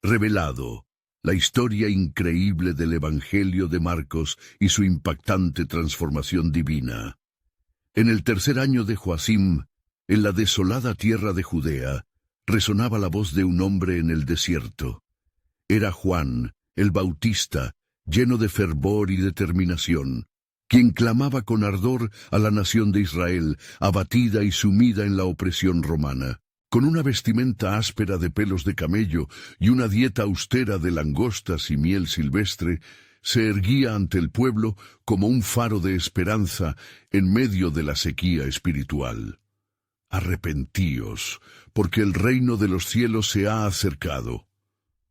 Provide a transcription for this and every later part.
Revelado, la historia increíble del Evangelio de Marcos y su impactante transformación divina. En el tercer año de Joacim, en la desolada tierra de Judea, resonaba la voz de un hombre en el desierto. Era Juan, el Bautista, lleno de fervor y determinación, quien clamaba con ardor a la nación de Israel, abatida y sumida en la opresión romana. Con una vestimenta áspera de pelos de camello y una dieta austera de langostas y miel silvestre, se erguía ante el pueblo como un faro de esperanza en medio de la sequía espiritual. Arrepentíos, porque el reino de los cielos se ha acercado.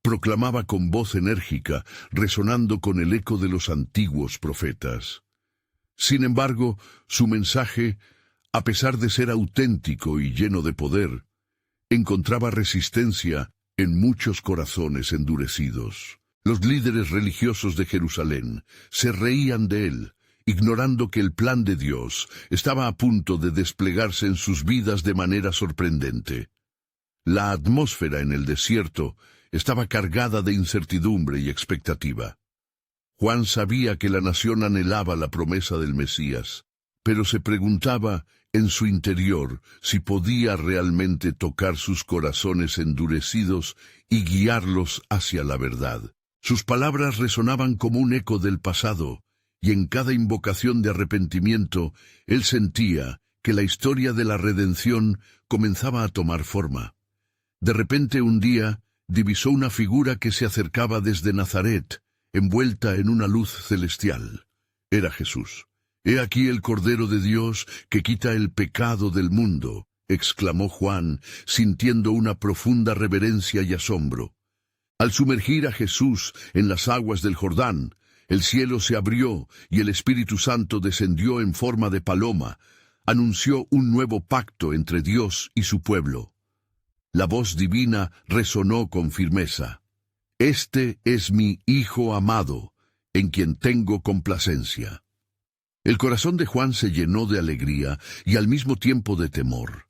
Proclamaba con voz enérgica, resonando con el eco de los antiguos profetas. Sin embargo, su mensaje, a pesar de ser auténtico y lleno de poder, encontraba resistencia en muchos corazones endurecidos. Los líderes religiosos de Jerusalén se reían de él, ignorando que el plan de Dios estaba a punto de desplegarse en sus vidas de manera sorprendente. La atmósfera en el desierto estaba cargada de incertidumbre y expectativa. Juan sabía que la nación anhelaba la promesa del Mesías, pero se preguntaba en su interior si podía realmente tocar sus corazones endurecidos y guiarlos hacia la verdad. Sus palabras resonaban como un eco del pasado, y en cada invocación de arrepentimiento, él sentía que la historia de la redención comenzaba a tomar forma. De repente un día, divisó una figura que se acercaba desde Nazaret, envuelta en una luz celestial. Era Jesús. «He aquí el Cordero de Dios que quita el pecado del mundo», exclamó Juan, sintiendo una profunda reverencia y asombro. Al sumergir a Jesús en las aguas del Jordán, el cielo se abrió y el Espíritu Santo descendió en forma de paloma, anunció un nuevo pacto entre Dios y su pueblo. La voz divina resonó con firmeza. «Este es mi Hijo amado, en quien tengo complacencia». El corazón de Juan se llenó de alegría y al mismo tiempo de temor.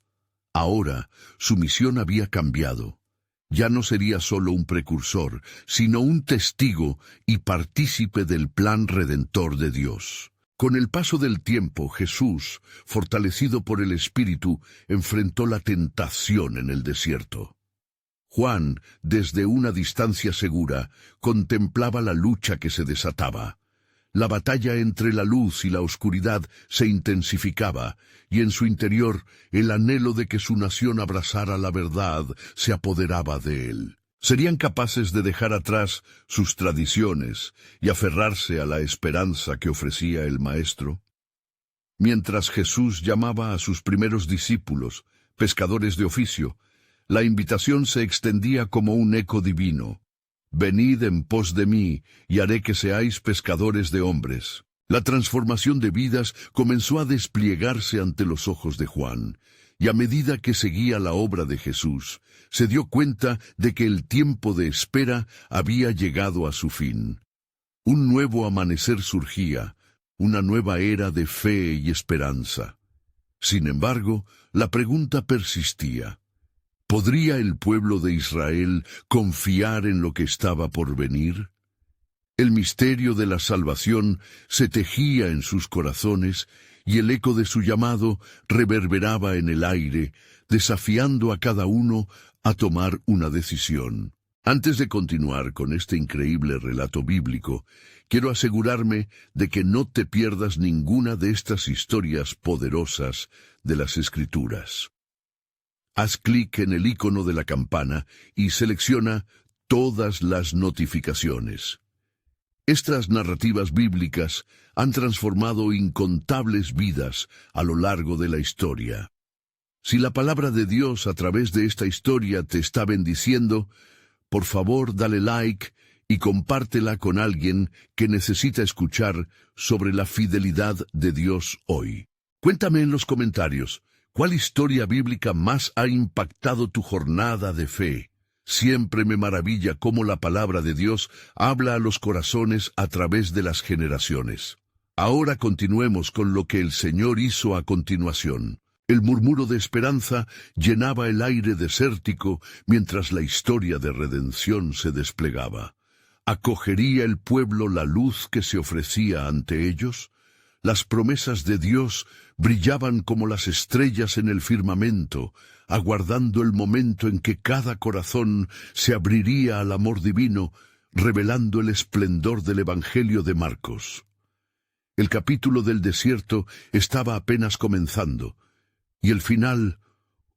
Ahora, su misión había cambiado. Ya no sería solo un precursor, sino un testigo y partícipe del plan redentor de Dios. Con el paso del tiempo, Jesús, fortalecido por el Espíritu, enfrentó la tentación en el desierto. Juan, desde una distancia segura, contemplaba la lucha que se desataba. La batalla entre la luz y la oscuridad se intensificaba, y en su interior el anhelo de que su nación abrazara la verdad se apoderaba de él. ¿Serían capaces de dejar atrás sus tradiciones y aferrarse a la esperanza que ofrecía el Maestro? Mientras Jesús llamaba a sus primeros discípulos, pescadores de oficio, la invitación se extendía como un eco divino. «Venid en pos de mí, y haré que seáis pescadores de hombres». La transformación de vidas comenzó a despliegarse ante los ojos de Juan, y a medida que seguía la obra de Jesús, se dio cuenta de que el tiempo de espera había llegado a su fin. Un nuevo amanecer surgía, una nueva era de fe y esperanza. Sin embargo, la pregunta persistía. ¿Podría el pueblo de Israel confiar en lo que estaba por venir? El misterio de la salvación se tejía en sus corazones y el eco de su llamado reverberaba en el aire, desafiando a cada uno a tomar una decisión. Antes de continuar con este increíble relato bíblico, quiero asegurarme de que no te pierdas ninguna de estas historias poderosas de las Escrituras. Haz clic en el icono de la campana y selecciona todas las notificaciones. Estas narrativas bíblicas han transformado incontables vidas a lo largo de la historia. Si la palabra de Dios a través de esta historia te está bendiciendo, por favor dale like y compártela con alguien que necesita escuchar sobre la fidelidad de Dios hoy. Cuéntame en los comentarios, ¿cuál historia bíblica más ha impactado tu jornada de fe? Siempre me maravilla cómo la palabra de Dios habla a los corazones a través de las generaciones. Ahora continuemos con lo que el Señor hizo a continuación. El murmuro de esperanza llenaba el aire desértico mientras la historia de redención se desplegaba. ¿Acogería el pueblo la luz que se ofrecía ante ellos? Las promesas de Dios brillaban como las estrellas en el firmamento, aguardando el momento en que cada corazón se abriría al amor divino, revelando el esplendor del Evangelio de Marcos. El capítulo del desierto estaba apenas comenzando, y el final,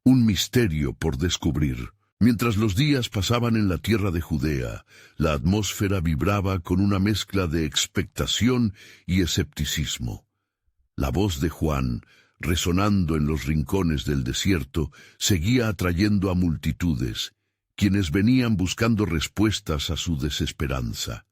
un misterio por descubrir. Mientras los días pasaban en la tierra de Judea, la atmósfera vibraba con una mezcla de expectación y escepticismo. La voz de Juan, resonando en los rincones del desierto, seguía atrayendo a multitudes, quienes venían buscando respuestas a su desesperanza.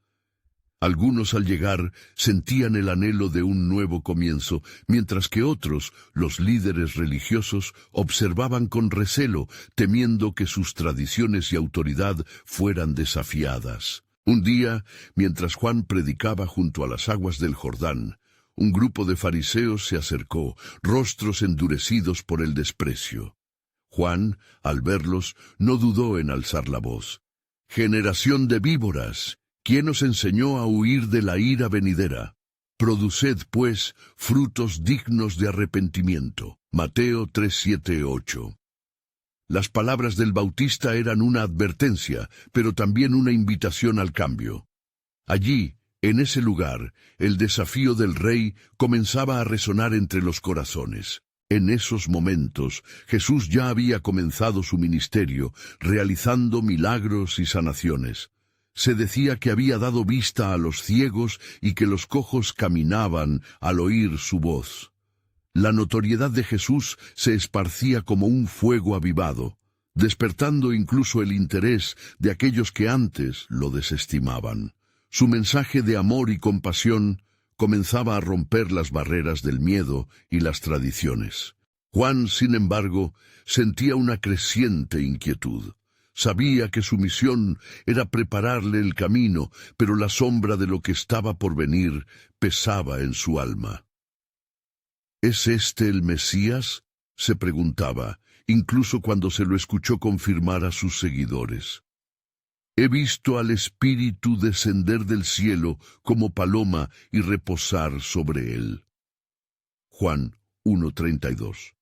Algunos al llegar sentían el anhelo de un nuevo comienzo, mientras que otros, los líderes religiosos, observaban con recelo, temiendo que sus tradiciones y autoridad fueran desafiadas. Un día, mientras Juan predicaba junto a las aguas del Jordán, un grupo de fariseos se acercó, rostros endurecidos por el desprecio. Juan, al verlos, no dudó en alzar la voz. «Generación de víboras, ¿quién os enseñó a huir de la ira venidera? Produced, pues, frutos dignos de arrepentimiento». Mateo 3:7-8. Las palabras del Bautista eran una advertencia, pero también una invitación al cambio. Allí, en ese lugar, el desafío del Rey comenzaba a resonar entre los corazones. En esos momentos, Jesús ya había comenzado su ministerio, realizando milagros y sanaciones. Se decía que había dado vista a los ciegos y que los cojos caminaban al oír su voz. La notoriedad de Jesús se esparcía como un fuego avivado, despertando incluso el interés de aquellos que antes lo desestimaban. Su mensaje de amor y compasión comenzaba a romper las barreras del miedo y las tradiciones. Juan, sin embargo, sentía una creciente inquietud. Sabía que su misión era prepararle el camino, pero la sombra de lo que estaba por venir pesaba en su alma. ¿Es este el Mesías?, se preguntaba, incluso cuando se lo escuchó confirmar a sus seguidores. He visto al Espíritu descender del cielo como paloma y reposar sobre él. Juan 1:32.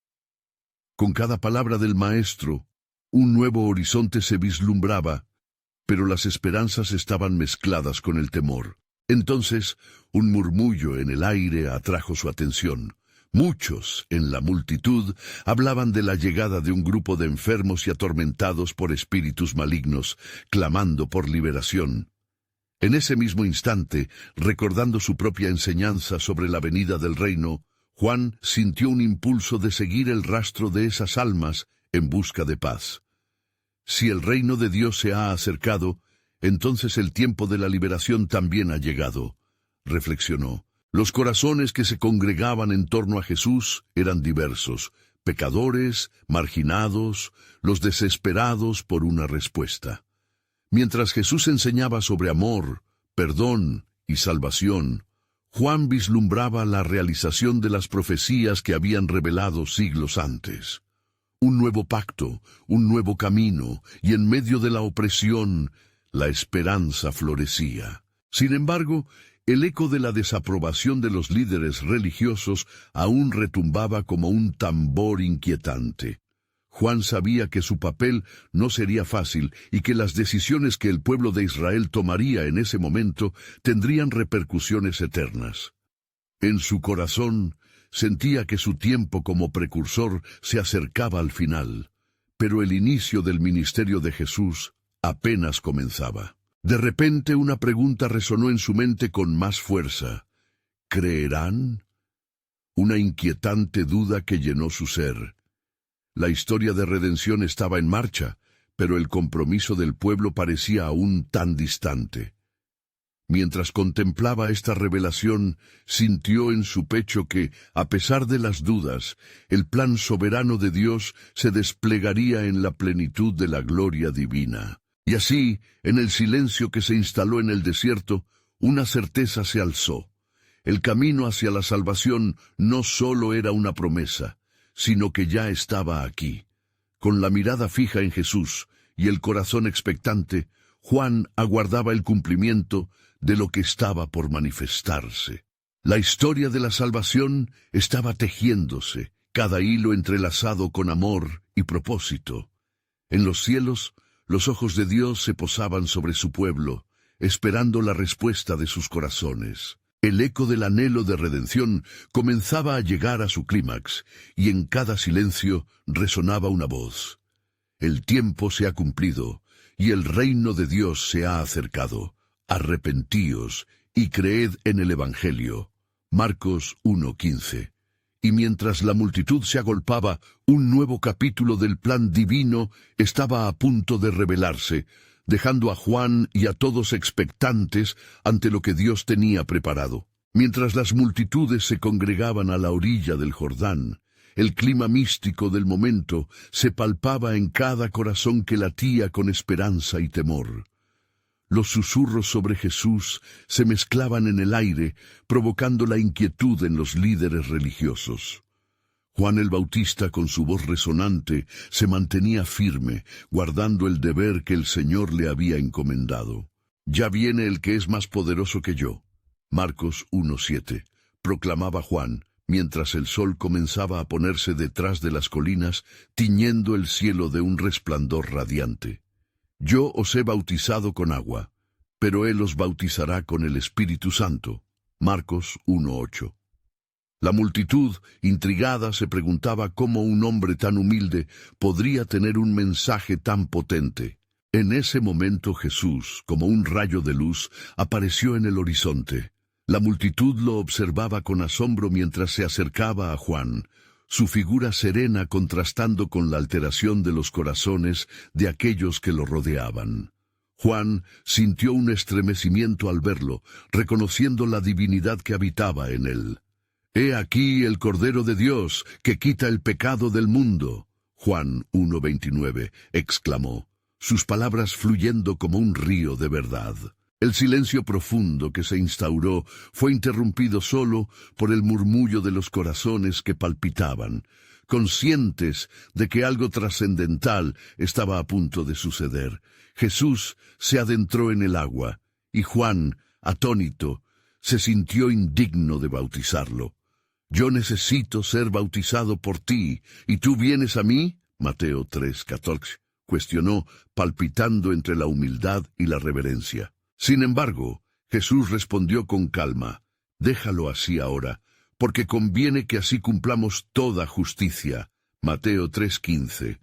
Con cada palabra del Maestro, un nuevo horizonte se vislumbraba, pero las esperanzas estaban mezcladas con el temor. Entonces, un murmullo en el aire atrajo su atención. Muchos, en la multitud, hablaban de la llegada de un grupo de enfermos y atormentados por espíritus malignos, clamando por liberación. En ese mismo instante, recordando su propia enseñanza sobre la venida del reino, Juan sintió un impulso de seguir el rastro de esas almas en busca de paz. Si el reino de Dios se ha acercado, entonces el tiempo de la liberación también ha llegado, reflexionó. Los corazones que se congregaban en torno a Jesús eran diversos, pecadores, marginados, los desesperados por una respuesta. Mientras Jesús enseñaba sobre amor, perdón y salvación, Juan vislumbraba la realización de las profecías que habían revelado siglos antes. Un nuevo pacto, un nuevo camino, y en medio de la opresión, la esperanza florecía. Sin embargo, el eco de la desaprobación de los líderes religiosos aún retumbaba como un tambor inquietante. Juan sabía que su papel no sería fácil y que las decisiones que el pueblo de Israel tomaría en ese momento tendrían repercusiones eternas. En su corazón sentía que su tiempo como precursor se acercaba al final, pero el inicio del ministerio de Jesús apenas comenzaba. De repente una pregunta resonó en su mente con más fuerza. ¿Creerán? Una inquietante duda que llenó su ser. La historia de redención estaba en marcha, pero el compromiso del pueblo parecía aún tan distante. Mientras contemplaba esta revelación, sintió en su pecho que, a pesar de las dudas, el plan soberano de Dios se desplegaría en la plenitud de la gloria divina. Y así, en el silencio que se instaló en el desierto, una certeza se alzó. El camino hacia la salvación no solo era una promesa, sino que ya estaba aquí. Con la mirada fija en Jesús y el corazón expectante, Juan aguardaba el cumplimiento de lo que estaba por manifestarse. La historia de la salvación estaba tejiéndose, cada hilo entrelazado con amor y propósito. En los cielos, los ojos de Dios se posaban sobre su pueblo, esperando la respuesta de sus corazones. El eco del anhelo de redención comenzaba a llegar a su clímax, y en cada silencio resonaba una voz. El tiempo se ha cumplido, y el reino de Dios se ha acercado. Arrepentíos y creed en el Evangelio. Marcos 1:15. Y mientras la multitud se agolpaba, un nuevo capítulo del plan divino estaba a punto de revelarse, dejando a Juan y a todos expectantes ante lo que Dios tenía preparado. Mientras las multitudes se congregaban a la orilla del Jordán, el clima místico del momento se palpaba en cada corazón que latía con esperanza y temor. Los susurros sobre Jesús se mezclaban en el aire, provocando la inquietud en los líderes religiosos. Juan el Bautista, con su voz resonante, se mantenía firme, guardando el deber que el Señor le había encomendado. «Ya viene el que es más poderoso que yo». Marcos 1:7. Proclamaba Juan, mientras el sol comenzaba a ponerse detrás de las colinas, tiñendo el cielo de un resplandor radiante. «Yo os he bautizado con agua, pero él os bautizará con el Espíritu Santo». Marcos 1:8. La multitud, intrigada, se preguntaba cómo un hombre tan humilde podría tener un mensaje tan potente. En ese momento Jesús, como un rayo de luz, apareció en el horizonte. La multitud lo observaba con asombro mientras se acercaba a Juan, su figura serena contrastando con la alteración de los corazones de aquellos que lo rodeaban. Juan sintió un estremecimiento al verlo, reconociendo la divinidad que habitaba en él. «He aquí el Cordero de Dios, que quita el pecado del mundo». Juan 1:29, exclamó, sus palabras fluyendo como un río de verdad. El silencio profundo que se instauró fue interrumpido solo por el murmullo de los corazones que palpitaban, conscientes de que algo trascendental estaba a punto de suceder. Jesús se adentró en el agua, y Juan, atónito, se sintió indigno de bautizarlo. «Yo necesito ser bautizado por ti, ¿y tú vienes a mí?» Mateo 3:14, cuestionó, palpitando entre la humildad y la reverencia. Sin embargo, Jesús respondió con calma, «Déjalo así ahora, porque conviene que así cumplamos toda justicia». Mateo 3:15.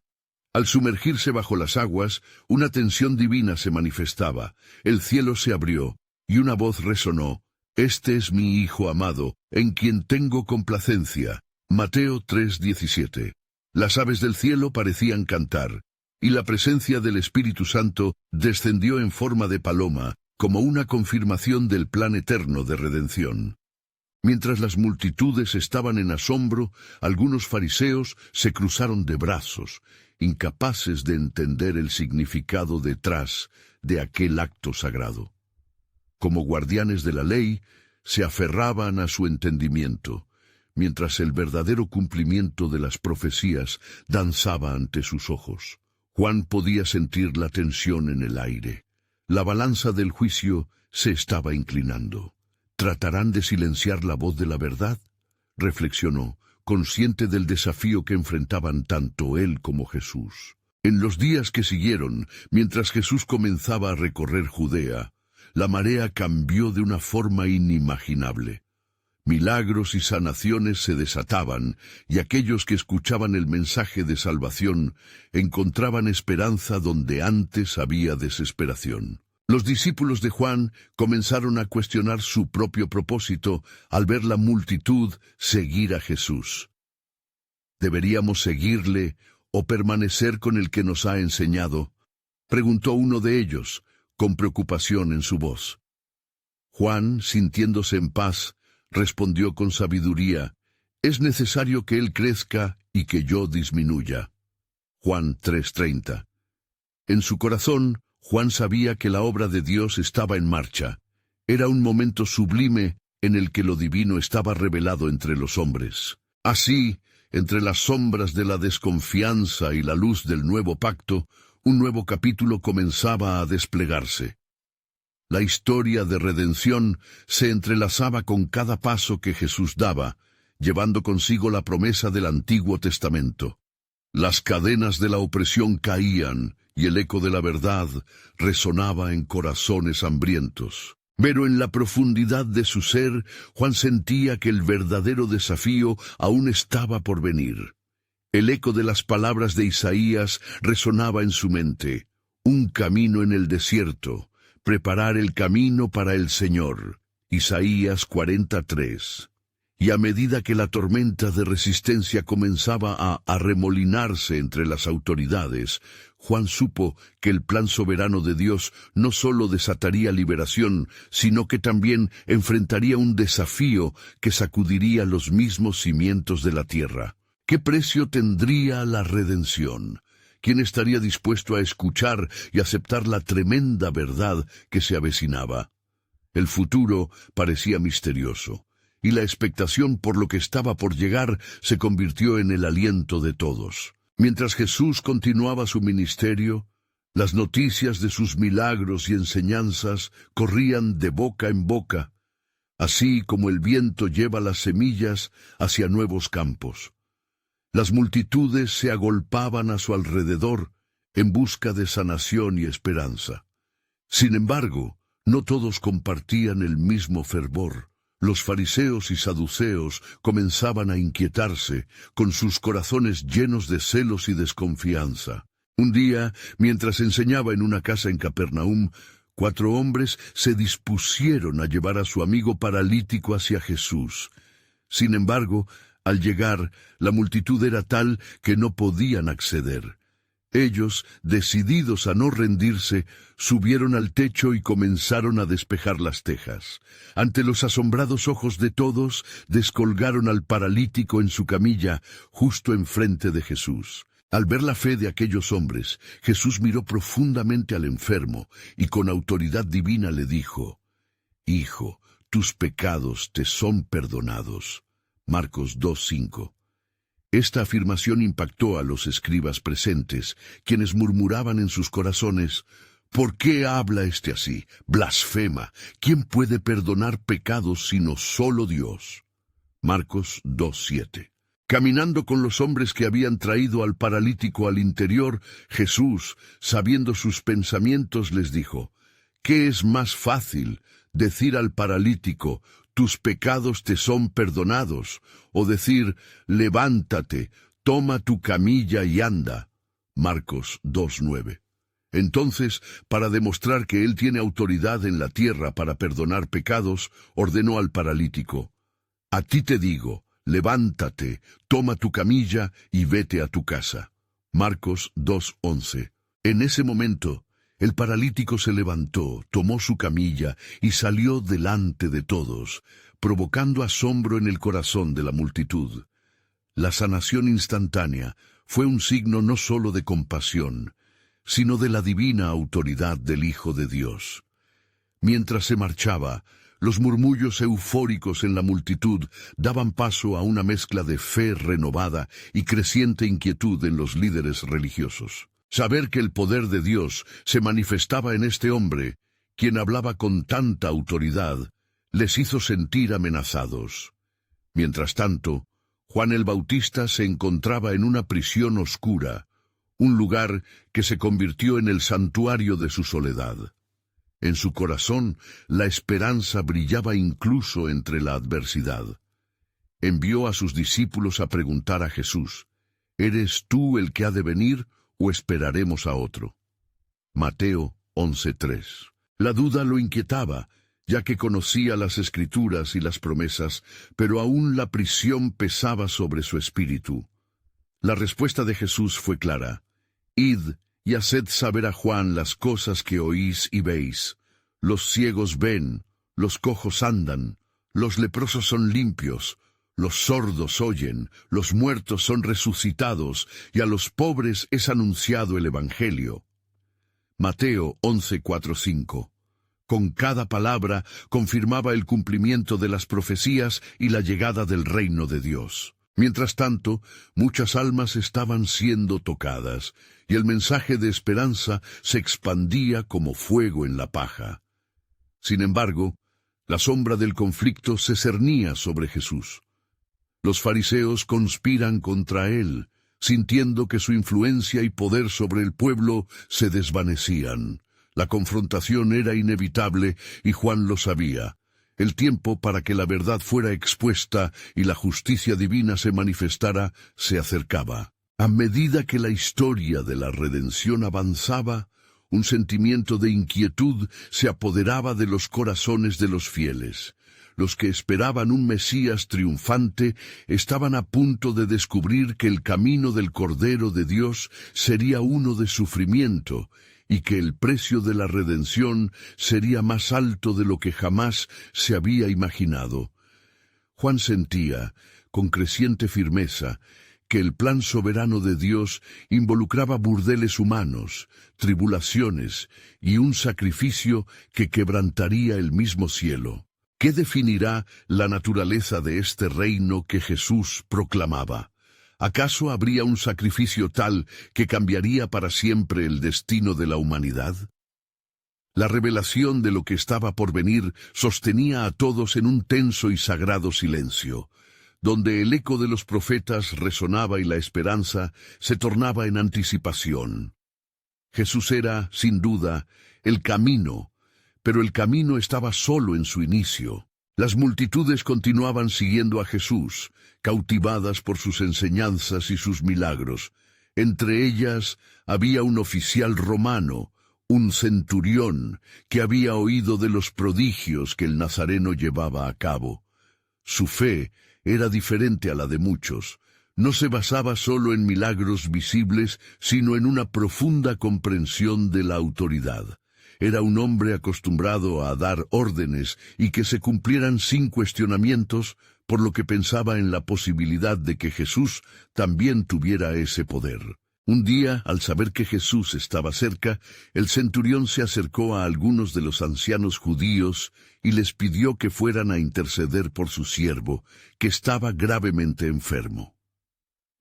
Al sumergirse bajo las aguas, una tensión divina se manifestaba, el cielo se abrió, y una voz resonó, «Este es mi Hijo amado, en quien tengo complacencia». Mateo 3:17. Las aves del cielo parecían cantar, y la presencia del Espíritu Santo descendió en forma de paloma, como una confirmación del plan eterno de redención. Mientras las multitudes estaban en asombro, algunos fariseos se cruzaron de brazos, incapaces de entender el significado detrás de aquel acto sagrado. Como guardianes de la ley, se aferraban a su entendimiento, mientras el verdadero cumplimiento de las profecías danzaba ante sus ojos. Juan podía sentir la tensión en el aire. La balanza del juicio se estaba inclinando. ¿Tratarán de silenciar la voz de la verdad?, reflexionó, consciente del desafío que enfrentaban tanto él como Jesús. En los días que siguieron, mientras Jesús comenzaba a recorrer Judea, la marea cambió de una forma inimaginable. Milagros y sanaciones se desataban, y aquellos que escuchaban el mensaje de salvación encontraban esperanza donde antes había desesperación. Los discípulos de Juan comenzaron a cuestionar su propio propósito al ver la multitud seguir a Jesús. ¿Deberíamos seguirle o permanecer con el que nos ha enseñado?, preguntó uno de ellos, con preocupación en su voz. Juan, sintiéndose en paz, respondió con sabiduría, «Es necesario que él crezca y que yo disminuya». Juan 3:30. En su corazón, Juan sabía que la obra de Dios estaba en marcha. Era un momento sublime en el que lo divino estaba revelado entre los hombres. Así, entre las sombras de la desconfianza y la luz del nuevo pacto, un nuevo capítulo comenzaba a desplegarse. La historia de redención se entrelazaba con cada paso que Jesús daba, llevando consigo la promesa del Antiguo Testamento. Las cadenas de la opresión caían, y el eco de la verdad resonaba en corazones hambrientos. Pero en la profundidad de su ser, Juan sentía que el verdadero desafío aún estaba por venir. El eco de las palabras de Isaías resonaba en su mente. Un camino en el desierto, preparar el camino para el Señor. Isaías 43. Y a medida que la tormenta de resistencia comenzaba a arremolinarse entre las autoridades, Juan supo que el plan soberano de Dios no solo desataría liberación, sino que también enfrentaría un desafío que sacudiría los mismos cimientos de la tierra. ¿Qué precio tendría la redención? ¿Quién estaría dispuesto a escuchar y aceptar la tremenda verdad que se avecinaba? El futuro parecía misterioso, y la expectación por lo que estaba por llegar se convirtió en el aliento de todos. Mientras Jesús continuaba su ministerio, las noticias de sus milagros y enseñanzas corrían de boca en boca, así como el viento lleva las semillas hacia nuevos campos. Las multitudes se agolpaban a su alrededor en busca de sanación y esperanza. Sin embargo, no todos compartían el mismo fervor. Los fariseos y saduceos comenzaban a inquietarse, con sus corazones llenos de celos y desconfianza. Un día, mientras enseñaba en una casa en Capernaum, 4 hombres se dispusieron a llevar a su amigo paralítico hacia Jesús. Sin embargo, al llegar, la multitud era tal que no podían acceder. Ellos, decididos a no rendirse, subieron al techo y comenzaron a despejar las tejas. Ante los asombrados ojos de todos, descolgaron al paralítico en su camilla, justo enfrente de Jesús. Al ver la fe de aquellos hombres, Jesús miró profundamente al enfermo y con autoridad divina le dijo: «Hijo, tus pecados te son perdonados». Marcos 2:5. Esta afirmación impactó a los escribas presentes, quienes murmuraban en sus corazones: «¿Por qué habla este así? Blasfema. ¿Quién puede perdonar pecados sino solo Dios?». Marcos 2:7. Caminando con los hombres que habían traído al paralítico al interior, Jesús, sabiendo sus pensamientos, les dijo: «¿Qué es más fácil, decir al paralítico: tus pecados te son perdonados, o decir: levántate, toma tu camilla y anda»? Marcos 2:9. Entonces, para demostrar que él tiene autoridad en la tierra para perdonar pecados, ordenó al paralítico: «A ti te digo, levántate, toma tu camilla y vete a tu casa». Marcos 2:11. En ese momento, el paralítico se levantó, tomó su camilla y salió delante de todos, provocando asombro en el corazón de la multitud. La sanación instantánea fue un signo no solo de compasión, sino de la divina autoridad del Hijo de Dios. Mientras se marchaba, los murmullos eufóricos en la multitud daban paso a una mezcla de fe renovada y creciente inquietud en los líderes religiosos. Saber que el poder de Dios se manifestaba en este hombre, quien hablaba con tanta autoridad, les hizo sentir amenazados. Mientras tanto, Juan el Bautista se encontraba en una prisión oscura, un lugar que se convirtió en el santuario de su soledad. En su corazón, la esperanza brillaba incluso entre la adversidad. Envió a sus discípulos a preguntar a Jesús: ¿eres tú el que ha de venir, o esperaremos a otro? Mateo 11:3. La duda lo inquietaba, ya que conocía las Escrituras y las promesas, pero aún la prisión pesaba sobre su espíritu. La respuesta de Jesús fue clara: «Id y haced saber a Juan las cosas que oís y veis. Los ciegos ven, los cojos andan, los leprosos son limpios, los sordos oyen, los muertos son resucitados, y a los pobres es anunciado el Evangelio». Mateo 11:4-5. Con cada palabra confirmaba el cumplimiento de las profecías y la llegada del reino de Dios. Mientras tanto, muchas almas estaban siendo tocadas, y el mensaje de esperanza se expandía como fuego en la paja. Sin embargo, la sombra del conflicto se cernía sobre Jesús. Los fariseos conspiran contra él, sintiendo que su influencia y poder sobre el pueblo se desvanecían. La confrontación era inevitable y Juan lo sabía. El tiempo para que la verdad fuera expuesta y la justicia divina se manifestara se acercaba. A medida que la historia de la redención avanzaba, un sentimiento de inquietud se apoderaba de los corazones de los fieles. Los que esperaban un Mesías triunfante estaban a punto de descubrir que el camino del Cordero de Dios sería uno de sufrimiento, y que el precio de la redención sería más alto de lo que jamás se había imaginado. Juan sentía, con creciente firmeza, que el plan soberano de Dios involucraba burdeles humanos, tribulaciones y un sacrificio que quebrantaría el mismo cielo. ¿Qué definirá la naturaleza de este reino que Jesús proclamaba? ¿Acaso habría un sacrificio tal que cambiaría para siempre el destino de la humanidad? La revelación de lo que estaba por venir sostenía a todos en un tenso y sagrado silencio, donde el eco de los profetas resonaba y la esperanza se tornaba en anticipación. Jesús era, sin duda, el camino, pero el camino estaba solo en su inicio. Las multitudes continuaban siguiendo a Jesús, cautivadas por sus enseñanzas y sus milagros. Entre ellas había un oficial romano, un centurión, que había oído de los prodigios que el Nazareno llevaba a cabo. Su fe era diferente a la de muchos. No se basaba solo en milagros visibles, sino en una profunda comprensión de la autoridad. Era un hombre acostumbrado a dar órdenes y que se cumplieran sin cuestionamientos, por lo que pensaba en la posibilidad de que Jesús también tuviera ese poder. Un día, al saber que Jesús estaba cerca, el centurión se acercó a algunos de los ancianos judíos y les pidió que fueran a interceder por su siervo, que estaba gravemente enfermo.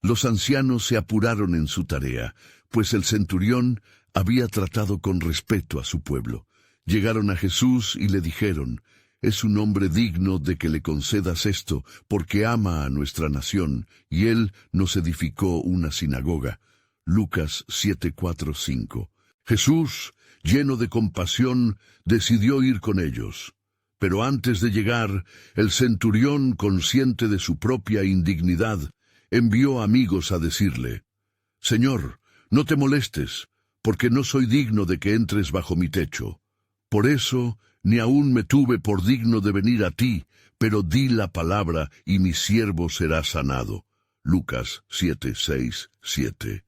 Los ancianos se apuraron en su tarea, pues el centurión había tratado con respeto a su pueblo. Llegaron a Jesús y le dijeron: «Es un hombre digno de que le concedas esto, porque ama a nuestra nación, y él nos edificó una sinagoga». Lucas 7:4-5. Jesús, lleno de compasión, decidió ir con ellos. Pero antes de llegar, el centurión, consciente de su propia indignidad, envió amigos a decirle: «Señor, no te molestes, porque no soy digno de que entres bajo mi techo. Por eso, ni aún me tuve por digno de venir a ti, pero di la palabra y mi siervo será sanado». Lucas 7:6-7.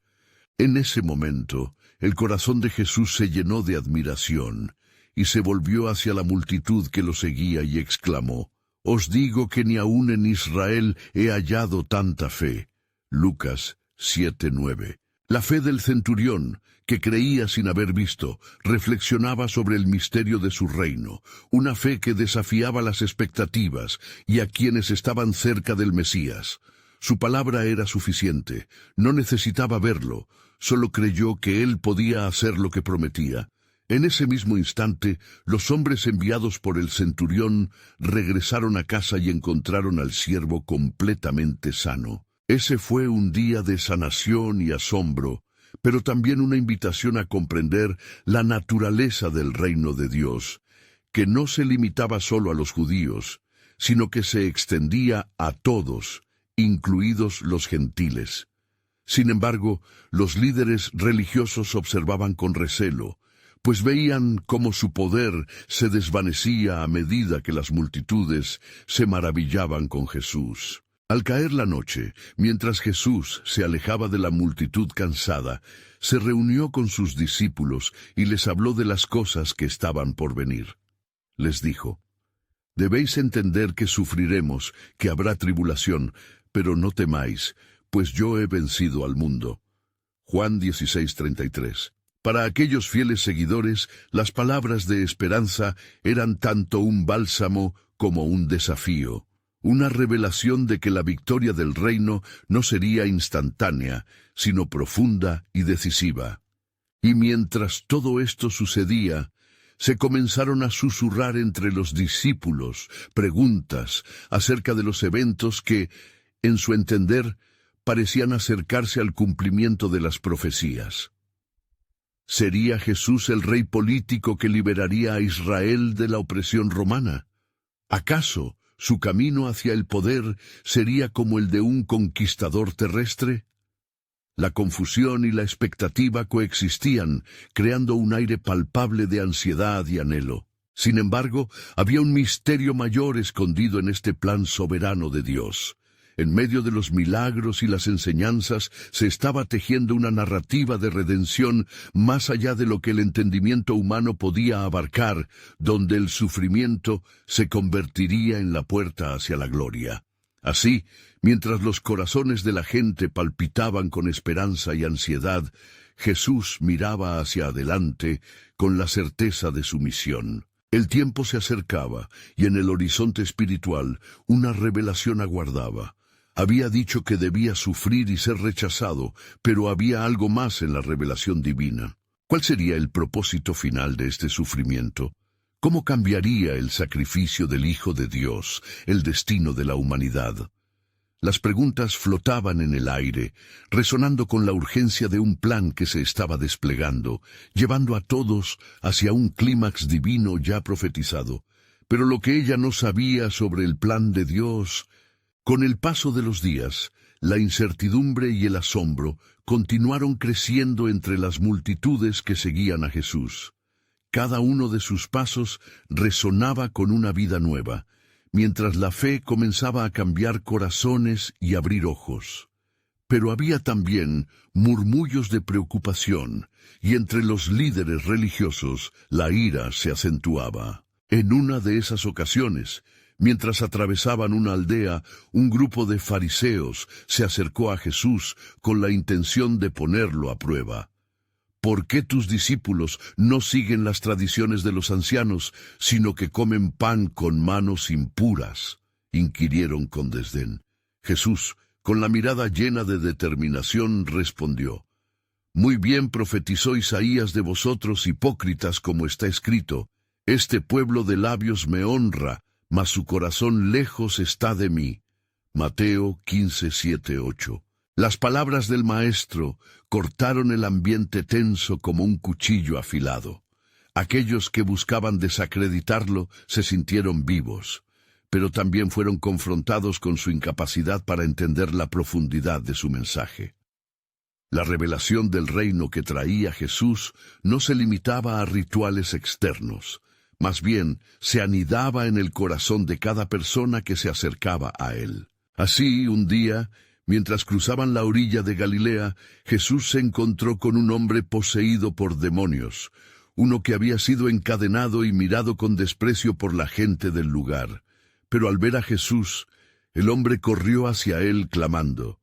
En ese momento, el corazón de Jesús se llenó de admiración, y se volvió hacia la multitud que lo seguía y exclamó: «Os digo que ni aún en Israel he hallado tanta fe». Lucas 7:9. La fe del centurión, que creía sin haber visto, reflexionaba sobre el misterio de su reino, una fe que desafiaba las expectativas y a quienes estaban cerca del Mesías. Su palabra era suficiente, no necesitaba verlo, solo creyó que él podía hacer lo que prometía. En ese mismo instante, los hombres enviados por el centurión regresaron a casa y encontraron al siervo completamente sano. Ese fue un día de sanación y asombro, pero también una invitación a comprender la naturaleza del reino de Dios, que no se limitaba solo a los judíos, sino que se extendía a todos, incluidos los gentiles. Sin embargo, los líderes religiosos observaban con recelo, pues veían cómo su poder se desvanecía a medida que las multitudes se maravillaban con Jesús. Al caer la noche, mientras Jesús se alejaba de la multitud cansada, se reunió con sus discípulos y les habló de las cosas que estaban por venir. Les dijo: «Debéis entender que sufriremos, que habrá tribulación, pero no temáis, pues yo he vencido al mundo». Juan 16:33. Para aquellos fieles seguidores, las palabras de esperanza eran tanto un bálsamo como un desafío. una revelación de que la victoria del reino no sería instantánea, sino profunda y decisiva. Y mientras todo esto sucedía, se comenzaron a susurrar entre los discípulos preguntas acerca de los eventos que, en su entender, parecían acercarse al cumplimiento de las profecías. ¿Sería Jesús el rey político que liberaría a Israel de la opresión romana? ¿Acaso su camino hacia el poder sería como el de un conquistador terrestre? La confusión y la expectativa coexistían, creando un aire palpable de ansiedad y anhelo. Sin embargo, había un misterio mayor escondido en este plan soberano de Dios. En medio de los milagros y las enseñanzas se estaba tejiendo una narrativa de redención más allá de lo que el entendimiento humano podía abarcar, donde el sufrimiento se convertiría en la puerta hacia la gloria. Así, mientras los corazones de la gente palpitaban con esperanza y ansiedad, Jesús miraba hacia adelante con la certeza de su misión. El tiempo se acercaba y en el horizonte espiritual una revelación aguardaba. Había dicho que debía sufrir y ser rechazado, pero había algo más en la revelación divina. ¿Cuál sería el propósito final de este sufrimiento? ¿Cómo cambiaría el sacrificio del Hijo de Dios el destino de la humanidad? Las preguntas flotaban en el aire, resonando con la urgencia de un plan que se estaba desplegando, llevando a todos hacia un clímax divino ya profetizado. Pero lo que ella no sabía sobre el plan de Dios... Con el paso de los días, la incertidumbre y el asombro continuaron creciendo entre las multitudes que seguían a Jesús. Cada uno de sus pasos resonaba con una vida nueva, mientras la fe comenzaba a cambiar corazones y abrir ojos. Pero había también murmullos de preocupación, y entre los líderes religiosos la ira se acentuaba. En una de esas ocasiones, mientras atravesaban una aldea, un grupo de fariseos se acercó a Jesús con la intención de ponerlo a prueba. ¿Por qué tus discípulos no siguen las tradiciones de los ancianos, sino que comen pan con manos impuras?, inquirieron con desdén. Jesús, con la mirada llena de determinación, respondió: Muy bien profetizó Isaías de vosotros, hipócritas, como está escrito: Este pueblo de labios me honra, mas su corazón lejos está de mí. Mateo 15:7-8. Las palabras del Maestro cortaron el ambiente tenso como un cuchillo afilado. Aquellos que buscaban desacreditarlo se sintieron vivos, pero también fueron confrontados con su incapacidad para entender la profundidad de su mensaje. La revelación del reino que traía Jesús no se limitaba a rituales externos. Más bien, se anidaba en el corazón de cada persona que se acercaba a él. Así, un día, mientras cruzaban la orilla de Galilea, Jesús se encontró con un hombre poseído por demonios, uno que había sido encadenado y mirado con desprecio por la gente del lugar. Pero al ver a Jesús, el hombre corrió hacia él clamando: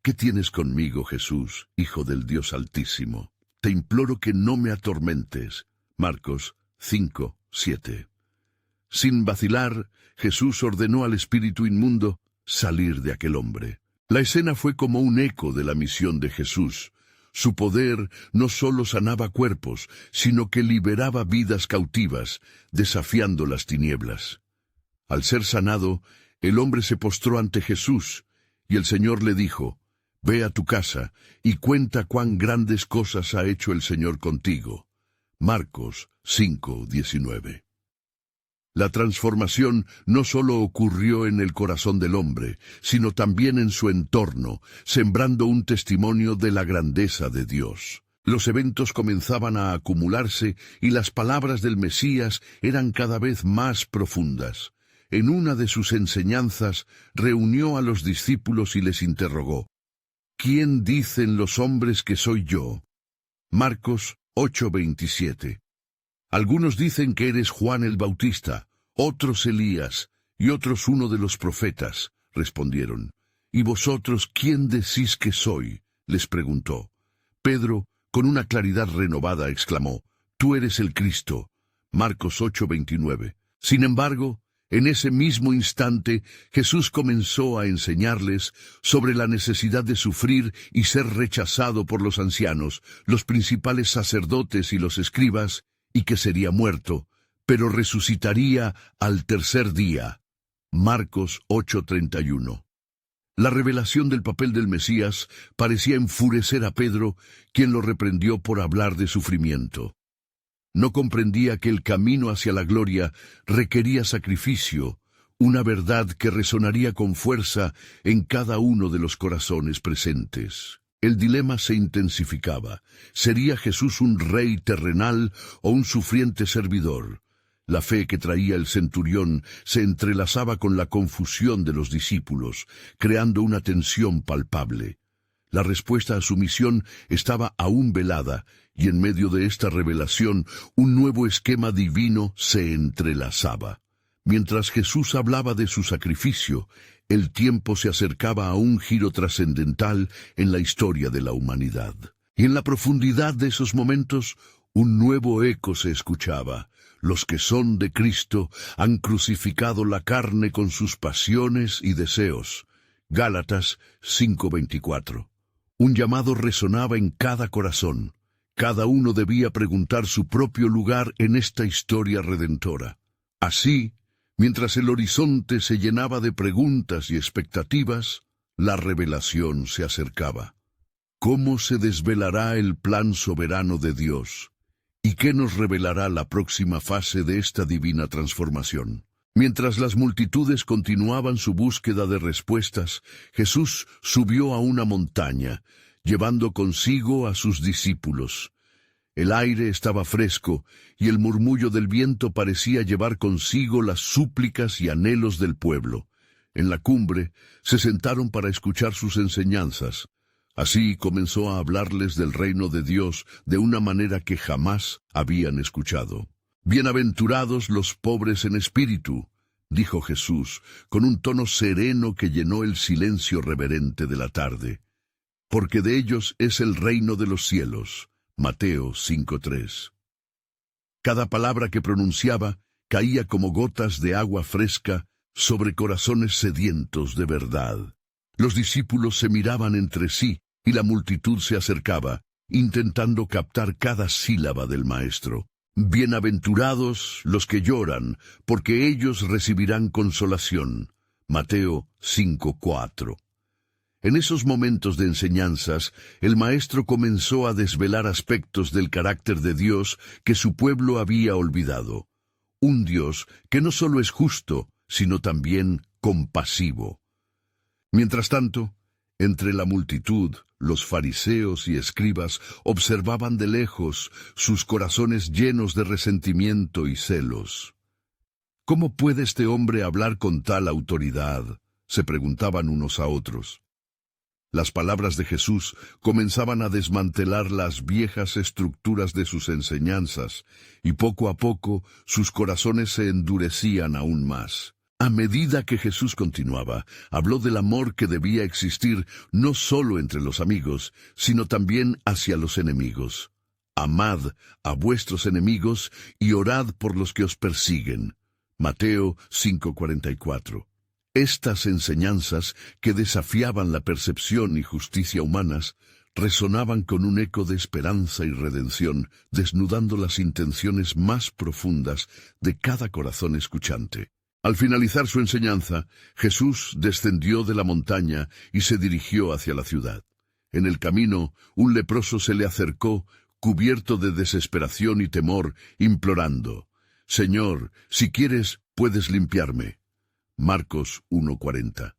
¿Qué tienes conmigo, Jesús, Hijo del Dios Altísimo? Te imploro que no me atormentes. Marcos 5:7. Sin vacilar, Jesús ordenó al espíritu inmundo salir de aquel hombre. La escena fue como un eco de la misión de Jesús. Su poder no solo sanaba cuerpos, sino que liberaba vidas cautivas, desafiando las tinieblas. Al ser sanado, el hombre se postró ante Jesús, y el Señor le dijo: Ve a tu casa y cuenta cuán grandes cosas ha hecho el Señor contigo. Marcos 5:19. La transformación no solo ocurrió en el corazón del hombre, sino también en su entorno, sembrando un testimonio de la grandeza de Dios. Los eventos comenzaban a acumularse y las palabras del Mesías eran cada vez más profundas. En una de sus enseñanzas reunió a los discípulos y les interrogó: ¿Quién dicen los hombres que soy yo? Marcos 8:27. Algunos dicen que eres Juan el Bautista, otros Elías, y otros uno de los profetas, respondieron. ¿Y vosotros quién decís que soy?, les preguntó. Pedro, con una claridad renovada, exclamó: Tú eres el Cristo. Marcos 8:29. Sin embargo, En ese mismo instante, Jesús comenzó a enseñarles sobre la necesidad de sufrir y ser rechazado por los ancianos, los principales sacerdotes y los escribas, y que sería muerto, pero resucitaría al tercer día. Marcos 8:31. La revelación del papel del Mesías parecía enfurecer a Pedro, quien lo reprendió por hablar de sufrimiento. No comprendía que el camino hacia la gloria requería sacrificio, una verdad que resonaría con fuerza en cada uno de los corazones presentes. El dilema se intensificaba. ¿Sería Jesús un rey terrenal o un sufriente servidor? La fe que traía el centurión se entrelazaba con la confusión de los discípulos, creando una tensión palpable. La respuesta a su misión estaba aún velada, y en medio de esta revelación, un nuevo esquema divino se entrelazaba. Mientras Jesús hablaba de su sacrificio, el tiempo se acercaba a un giro trascendental en la historia de la humanidad. Y en la profundidad de esos momentos, un nuevo eco se escuchaba. Los que son de Cristo han crucificado la carne con sus pasiones y deseos. Gálatas 5:24. Un llamado resonaba en cada corazón. Cada uno debía preguntar su propio lugar en esta historia redentora. Así, mientras el horizonte se llenaba de preguntas y expectativas, la revelación se acercaba. ¿Cómo se desvelará el plan soberano de Dios? ¿Y qué nos revelará la próxima fase de esta divina transformación? Mientras las multitudes continuaban su búsqueda de respuestas, Jesús subió a una montaña, llevando consigo a sus discípulos. El aire estaba fresco, y el murmullo del viento parecía llevar consigo las súplicas y anhelos del pueblo. En la cumbre se sentaron para escuchar sus enseñanzas. Así comenzó a hablarles del reino de Dios de una manera que jamás habían escuchado. «Bienaventurados los pobres en espíritu», dijo Jesús, con un tono sereno que llenó el silencio reverente de la tarde, «porque de ellos es el reino de los cielos». Mateo 5:3. Cada palabra que pronunciaba caía como gotas de agua fresca sobre corazones sedientos de verdad. Los discípulos se miraban entre sí y la multitud se acercaba, intentando captar cada sílaba del Maestro. «Bienaventurados los que lloran, porque ellos recibirán consolación». Mateo 5:4. En esos momentos de enseñanzas, el Maestro comenzó a desvelar aspectos del carácter de Dios que su pueblo había olvidado. Un Dios que no solo es justo, sino también compasivo. Mientras tanto, entre la multitud, los fariseos y escribas observaban de lejos, sus corazones llenos de resentimiento y celos. «¿Cómo puede este hombre hablar con tal autoridad?», se preguntaban unos a otros. Las palabras de Jesús comenzaban a desmantelar las viejas estructuras de sus enseñanzas, y poco a poco sus corazones se endurecían aún más. A medida que Jesús continuaba, habló del amor que debía existir no solo entre los amigos, sino también hacia los enemigos. «Amad a vuestros enemigos y orad por los que os persiguen». Mateo 5:44. Estas enseñanzas, que desafiaban la percepción y justicia humanas, resonaban con un eco de esperanza y redención, desnudando las intenciones más profundas de cada corazón escuchante. Al finalizar su enseñanza, Jesús descendió de la montaña y se dirigió hacia la ciudad. En el camino, un leproso se le acercó, cubierto de desesperación y temor, implorando: «Señor, si quieres, puedes limpiarme». Marcos 1:40.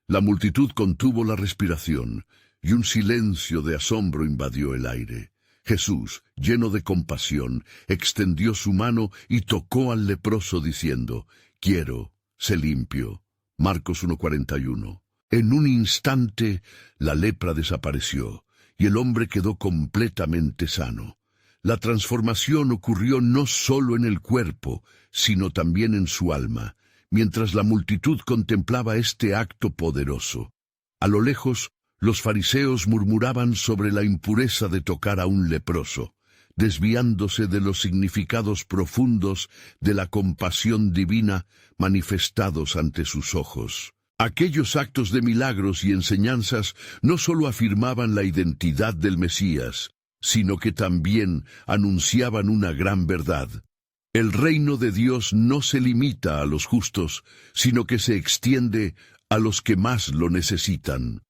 La multitud contuvo la respiración, y un silencio de asombro invadió el aire. Jesús, lleno de compasión, extendió su mano y tocó al leproso diciendo: «Quiero, sé limpio». Marcos 1:41. En un instante, la lepra desapareció, y el hombre quedó completamente sano. La transformación ocurrió no solo en el cuerpo, sino también en su alma, mientras la multitud contemplaba este acto poderoso. A lo lejos, los fariseos murmuraban sobre la impureza de tocar a un leproso. desviándose de los significados profundos de la compasión divina manifestados ante sus ojos. Aquellos actos de milagros y enseñanzas no solo afirmaban la identidad del Mesías, sino que también anunciaban una gran verdad. El reino de Dios no se limita a los justos, sino que se extiende a los que más lo necesitan.